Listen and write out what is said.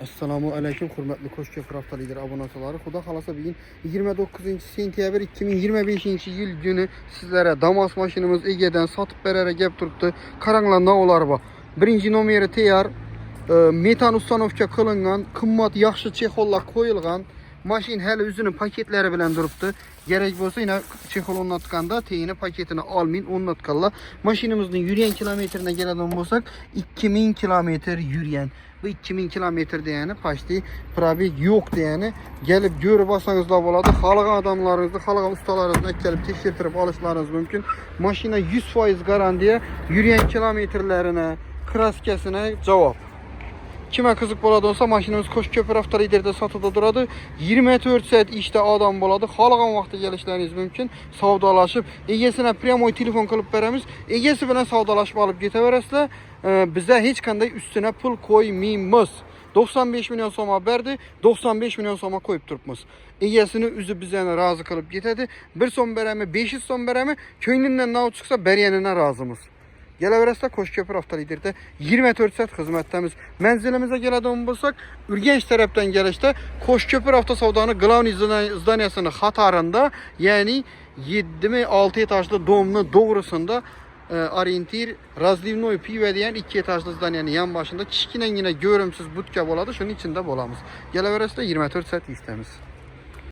Assalamu aleyküm hürmetli Koşköprü hafta lideri abonaçıları. Xuda xalasa bugün 29 sentyabr 2025 yıl günü sizlere Damas maşinimiz Ege'den satıp berere gep turuptu. Karanla ne olar bu? Birinci nomeri teyar, metan ustanovka kılıngan, kımmat yaxşı çexolla koyulgan. Maşin hele üzünün paketleri bilen duruptu. Gerek bolsa yine çexol onlatkanda teyini paketini almayın onlatkalla. Maşinimizin yürüyen kilometrine geleden bolsak 2000 kilometre yürüyen. Bu 2000 kilometre diyeni paşti probeg yok diyeni gelip görüp basanız da boladı. Xalq adamlarınızı, xalq ustalarınızı gelip tekşirtirip alışlarınız mümkün. Maşina 100% garantiye yürüyen kilometrelerine, kraskesine cevap. Kime kızık boladı olsa maşinimiz Koşköprü hafta liderde satıda duradı. 24 saat işte adam boladı. Xalqan vaxtı gelişleriniz mümkün. Savdalaşıp Egesine premoy telefon kılıp beremiz. Egesi bilen savdalaşıp alıp getiveresizler. Bize hiç kanday üstüne pul koymayımız. 95 milyon soma berdi, 95 milyon soma koyup turupmuz. Egesini üzü bizene razı kılıp getirdi. Bir son beremi, 500 son beremi, köynünden ne çıksa beryenine razımız. Gelevereste Koşköprü hafta liderde 24 saat hizmettemiz. Menzilimize geleden bulsak, Ürgenç taraftan gelişte Koşköprü hafta savdanı Glavni zdaniyasının hatarında, yani 7 mi 6 etajlı domlu doğrusunda orientir razlivnoy pive diyen 2 etajlı zdaniyanın yan başında kişikinen yine görümsüz butka boladı. Şunun içinde bolamız. Gelevereste 24 saat istemiz.